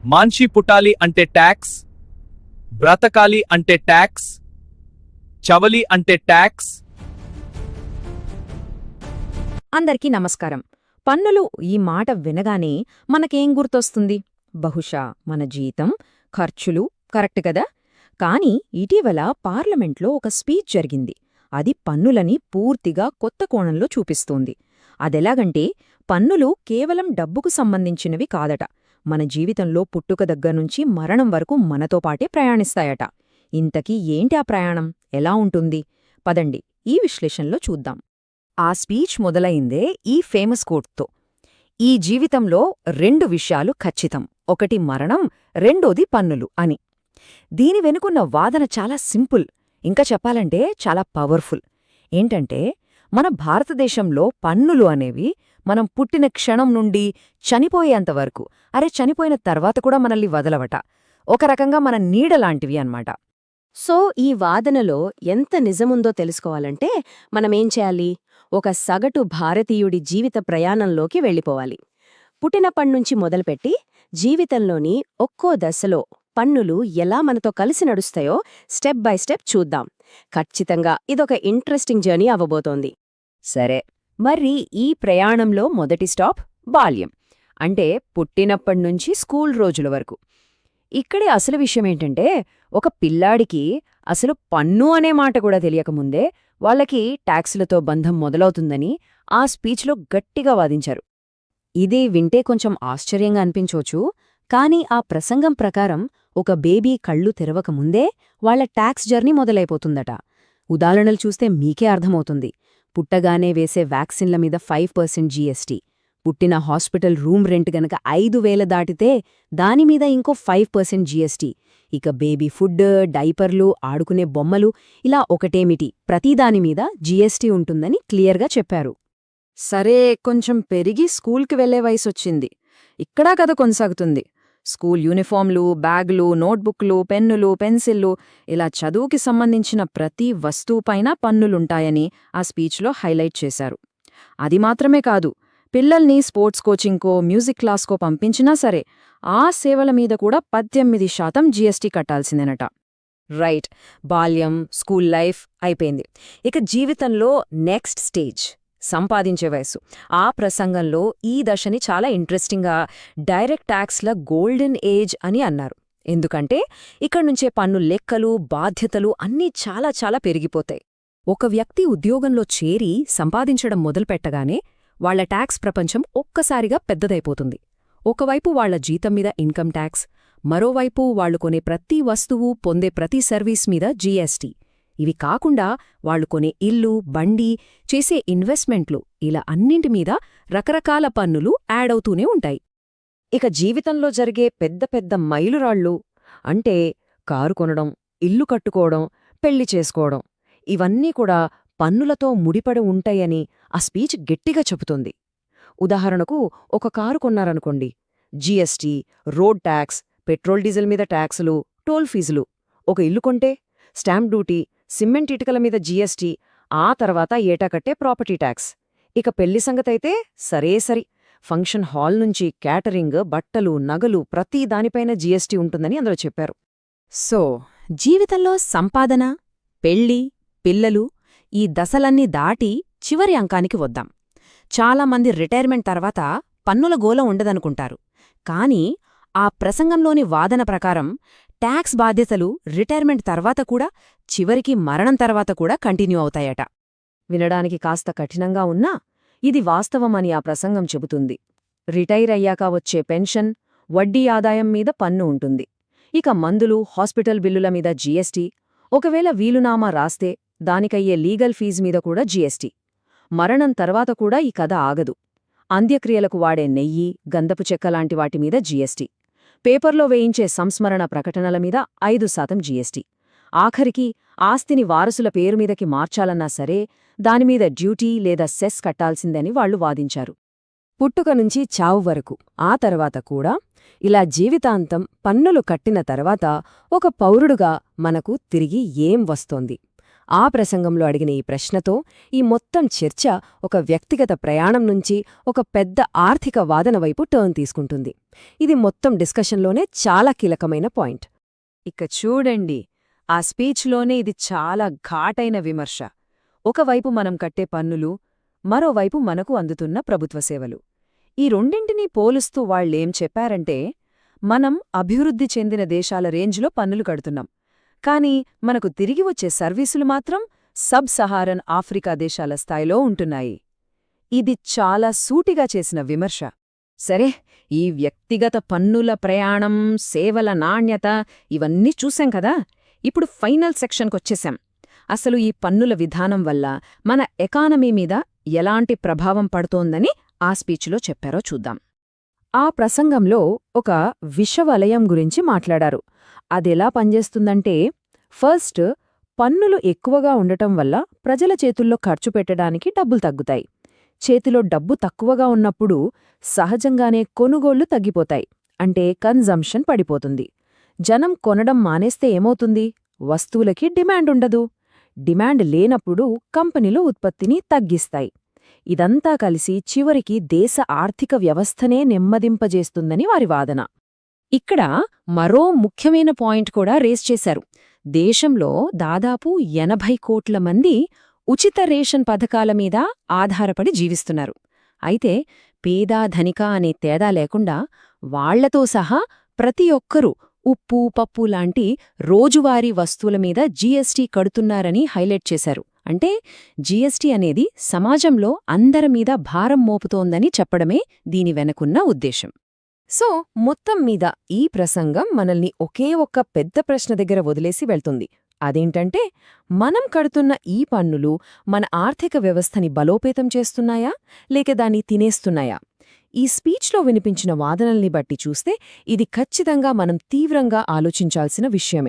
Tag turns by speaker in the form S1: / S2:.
S1: మాన్షి పుట్టాలి అంటే ట్యాక్స్, బ్రతకాలి అంటే ట్యాక్స్, చవలి అంటే ట్యాక్స్.
S2: అందరికీ నమస్కారం. పన్నులు ఈ మాట వినగానే మనకేం గుర్తొస్తుంది? బహుశా మన జీతం, ఖర్చులు. కరెక్ట్ కదా? కాని ఇటీవల పార్లమెంట్లో ఒక స్పీచ్ జరిగింది. అది పన్నులని పూర్తిగా కొత్త కోణంలో చూపిస్తోంది. అదెలాగంటే, పన్నులు కేవలం డబ్బుకు సంబంధించినవి కాదట. మన జీవితంలో పుట్టుక దగ్గర్నుంచి మరణం వరకు మనతో పాటే ప్రయాణిస్తాయట. ఇంతకీ ఏంటి ఆ ప్రయాణం? ఎలా ఉంటుంది? పదండి ఈ విశ్లేషణలో చూద్దాం. ఆ స్పీచ్ మొదలైందే ఈ ఫేమస్ కోట్తో: ఈ జీవితంలో 2 విషయాలు ఖచ్చితం, ఒకటి మరణం, రెండోది పన్నులు అని. దీని వెనుకున్న వాదన చాలా సింపుల్, ఇంకా చెప్పాలంటే చాలా పవర్ఫుల్. ఏంటంటే, మన భారతదేశంలో పన్నులు అనేవి మనం పుట్టిన క్షణం నుండి చనిపోయేంతవరకు, చనిపోయిన తర్వాత కూడా మనల్ని వదలవట. ఒక రకంగా మన నీడలాంటివి అన్నమాట.
S3: సో ఈ వాదనలో ఎంత నిజముందో తెలుసుకోవాలంటే మనమేం చేయాలి? ఒక సగటు భారతీయుడి జీవిత ప్రయాణంలోకి వెళ్ళిపోవాలి. పుట్టినప్పట్నుంచి మొదలుపెట్టి జీవితంలోని ఒక్కో దశలో పన్నులు ఎలా మనతో కలిసి నడుస్తాయో స్టెప్ బై స్టెప్ చూద్దాం. ఖచ్చితంగా ఇదొక ఇంట్రెస్టింగ్ జర్నీ అవ్వబోతోంది.
S2: సరే, మరి ఈ ప్రయాణంలో మొదటి స్టాప్ బాల్యం. అంటే పుట్టినప్పట్నుంచి స్కూల్ రోజుల వరకు. ఇక్కడే అసలు విషయమేంటంటే, ఒక పిల్లాడికి అసలు పన్ను అనే మాట కూడా తెలియకముందే వాళ్ళకి ట్యాక్సులతో బంధం మొదలవుతుందని ఆ స్పీచ్లో గట్టిగా వాదించారు. ఇది వింటే కొంచెం ఆశ్చర్యంగా అనిపించోచ్చు, కానీ ఆ ప్రసంగం ప్రకారం ఒక బేబీ కళ్ళు తెరవకముందే వాళ్ల ట్యాక్స్ జర్నీ మొదలైపోతుందట. ఉదాహరణలు చూస్తే మీకే అర్థమవుతుంది. పుట్టగానే వేసే వ్యాక్సిన్ల మీద 5% జీఎస్టీ, పుట్టిన హాస్పిటల్ రూమ్ రెంట్ గనక 5,000 దాటితే దానిమీద ఇంకో 5% జీఎస్టీ. ఇక బేబీ ఫుడ్, డైపర్లు, ఆడుకునే బొమ్మలు, ఇలా ఒకటేమిటి ప్రతిదానిమీద జీఎస్టీ ఉంటుందని క్లియర్గా చెప్పారు. సరే, కొంచెం పెరిగి స్కూల్కి వెళ్లే వయసొచ్చింది. ఇక్కడా కథ కొనసాగుతుంది. స్కూల్ యూనిఫామ్లు, బ్యాగులు, నోట్బుక్లు, పెన్నులు, పెన్సిళ్లు, ఇలా చదువుకి సంబంధించిన ప్రతి వస్తువుపైన పన్నులుంటాయని ఆ స్పీచ్లో హైలైట్ చేశారు. అది మాత్రమే కాదు, పిల్లల్ని స్పోర్ట్స్ కోచింగ్కో, మ్యూజిక్ క్లాస్కో పంపించినా సరే ఆ సేవల మీద కూడా 18% జీఎస్టీ కట్టాల్సిందేనట. రైట్, బాల్యం, స్కూల్ లైఫ్ అయిపోయింది. ఇక జీవితంలో నెక్స్ట్ స్టేజ్ సంపాదించే వయసు. ఆ ప్రసంగంలో ఈ దశని చాలా ఇంట్రెస్టింగ్గా డైరెక్ట్ ట్యాక్స్ల గోల్డెన్ ఏజ్ అని అన్నారు. ఎందుకంటే ఇక్కడ్నుంచే పన్ను లెక్కలు, బాధ్యతలు అన్నీ చాలా చాలా పెరిగిపోతాయి. ఒక వ్యక్తి ఉద్యోగంలో చేరి సంపాదించడం మొదలుపెట్టగానే వాళ్ల ట్యాక్స్ ప్రపంచం ఒక్కసారిగా పెద్దదైపోతుంది. ఒకవైపు వాళ్ల జీతం మీద ఇన్కమ్ ట్యాక్స్, మరోవైపు వాళ్లు కొనే ప్రతి వస్తువు, పొందే ప్రతి సర్వీస్ మీద జీఎస్టీ. ఇవి కాకుండా వాళ్లు కొనే ఇల్లు, బండి, చేసే ఇన్వెస్ట్మెంట్లు, ఇలా అన్నింటిమీద రకరకాల పన్నులు యాడవుతూనే ఉంటాయి. ఇక జీవితంలో జరిగే పెద్ద పెద్ద మైలురాళ్ళు అంటే కారు కొనడం, ఇల్లు కట్టుకోవడం, పెళ్లి చేసుకోవడం, ఇవన్నీ కూడా పన్నులతో ముడిపడి ఉంటాయని ఆ స్పీచ్ గట్టిగా చెబుతుంది. ఉదాహరణకు, ఒక కారు కొన్నారనుకోండి, GST, road tax, petrol diesel మీద ట్యాక్సులు, టోల్ ఫీజులు. ఒక ఇల్లు కొంటే స్టాంప్ డ్యూటీ, సిమెంట్ ఇటుకల మీద జీఎస్టీ, ఆ తర్వాత ఏటా కట్టే ప్రాపర్టీ ట్యాక్స్. ఇక పెళ్లి సంగతైతే సరి, ఫంక్షన్ హాల్ నుంచి క్యాటరింగ్, బట్టలు, నగలు, ప్రతి దానిపైన జీఎస్టీ ఉంటుందని అందులో చెప్పారు. సో జీవితంలో సంపాదన, పెళ్లి, పిల్లలు, ఈ దశలన్నీ దాటి చివరి అంకానికి వద్దాం. చాలామంది రిటైర్మెంట్ తర్వాత పన్నుల గోల ఉండదనుకుంటారు. కానీ ఆ ప్రసంగంలోని వాదన ప్రకారం ట్యాక్స్ బాధ్యతలు రిటైర్మెంట్ తర్వాత కూడా, చివరికి మరణం తర్వాత కూడా కంటిన్యూ అవుతాయట. వినడానికి కాస్త కఠినంగా ఉన్నా ఇది వాస్తవమని ఆ ప్రసంగం చెబుతుంది. రిటైర్ అయ్యాక వచ్చే పెన్షన్, వడ్డీ ఆదాయం మీద పన్ను ఉంటుంది. ఇక మందులు, హాస్పిటల్ బిల్లుల మీద జీఎస్టీ, ఒకవేళ వీలునామా రాస్తే దానికయ్యే లీగల్ ఫీజు మీద కూడా జీఎస్టీ. మరణం తర్వాత కూడా ఈ కథ ఆగదు. అంత్యక్రియలకు వాడే నెయ్యి, గంధపు చెక్క లాంటి వాటిమీద జీఎస్టీ. పేపర్లో వేయించే సంస్మరణ ప్రకటనల మీద 5% జీఎస్టీ. ఆఖరికి ఆస్తిని వారసుల పేరుమీదకి మార్చాలన్నా సరే దానిమీద డ్యూటీ లేదా సెస్ కట్టాల్సిందని వాళ్లు వాదించారు. పుట్టుక నుంచి చావు వరకు, ఆ తర్వాత కూడా ఇలా జీవితాంతం పన్నులు కట్టిన తర్వాత ఒక పౌరుడుగా మనకు తిరిగి ఏం వస్తోంది? ఆ ప్రసంగంలో అడిగిన ఈ ప్రశ్నతో ఈ మొత్తం చర్చ ఒక వ్యక్తిగత ప్రయాణం నుంచి ఒక పెద్ద ఆర్థిక వాదన వైపు టర్న్ తీసుకుంటుంది. ఇది మొత్తం డిస్కషన్లోనే చాలా కీలకమైన పాయింట్. ఇక చూడండి, ఆ స్పీచ్లోనే ఇది చాలా ఘాటైన విమర్శ. ఒకవైపు మనం కట్టే పన్నులు, మరోవైపు మనకు అందుతున్న ప్రభుత్వ సేవలు. ఈ రెండింటినీ పోలుస్తూ వాళ్లేం చెప్పారంటే, మనం అభివృద్ధి చెందిన దేశాల రేంజ్లో పన్నులు కడుతున్నాం, కానీ మనకు తిరిగి వచ్చే సర్వీసులు మాత్రం సబ్ సహారన్ ఆఫ్రికా దేశాల స్థాయిలో ఉంటున్నాయి. ఇది చాలా సూటిగా చేసిన విమర్శ. సరే, ఈ వ్యక్తిగత పన్నుల ప్రయాణం, సేవల నాణ్యత ఇవన్నీ చూశాం కదా. ఇప్పుడు ఫైనల్ సెక్షన్కొచ్చేశాం. అసలు ఈ పన్నుల విధానం వల్ల మన ఎకానమీ మీద ఎలాంటి ప్రభావం పడుతోందని ఆ స్పీచ్లో చెప్పారో చూద్దాం. ఆ ప్రసంగంలో ఒక విషవలయం గురించి మాట్లాడారు. అదెలా పనిచేస్తుందంటే, ఫస్ట్, పన్నులు ఎక్కువగా ఉండటం వల్ల ప్రజల చేతుల్లో ఖర్చు పెట్టడానికి డబ్బులు తగ్గుతాయి. చేతిలో డబ్బు తక్కువగా ఉన్నప్పుడు సహజంగానే కొనుగోళ్లు తగ్గిపోతాయి. అంటే కన్జంప్షన్ పడిపోతుంది. జనం కొనడం మానేస్తే ఏమవుతుంది? వస్తువులకి డిమాండ్ ఉండదు. డిమాండ్ లేనప్పుడు కంపెనీలు ఉత్పత్తిని తగ్గిస్తాయి. ఇదంతా కలిసి చివరికి దేశ ఆర్థిక వ్యవస్థనే నెమ్మదింపజేస్తుందని వారి వాదన. ఇక్కడ మరో ముఖ్యమైన పాయింట్ కూడా రేస్ చేశారు. దేశంలో దాదాపు 80 కోట్ల మంది ఉచిత రేషన్ పథకాల మీద ఆధారపడి జీవిస్తున్నారు. అయితే పేద ధనిక అనే తేడా లేకుండా వాళ్లతో సహా ప్రతి ఒక్కరూ ఉప్పు, పప్పు లాంటి రోజువారీ వస్తువుల మీద జీఎస్టీ కడుతున్నారని హైలైట్ చేశారు. అంటే జీఎస్టీ అనేది సమాజంలో అందరి మీద భారం మోపుతోందని చెప్పడమే దీని వెనకున్న ఉద్దేశం. సో మొత్తం మీద ఈ ప్రసంగం మనల్ని ఒకే ఒక్క పెద్ద ప్రశ్న దగ్గర వదిలేసి వెళ్తుంది. అదేంటంటే, మనం కడుతున్న ఈ పన్నులు మన ఆర్థిక వ్యవస్థని బలోపేతం చేస్తున్నాయా, లేక దాన్ని తినేస్తున్నాయా? ఈ స్పీచ్లో వినిపించిన వాదనల్ని బట్టి చూస్తే ఇది ఖచ్చితంగా మనం తీవ్రంగా ఆలోచించాల్సిన విషయమే.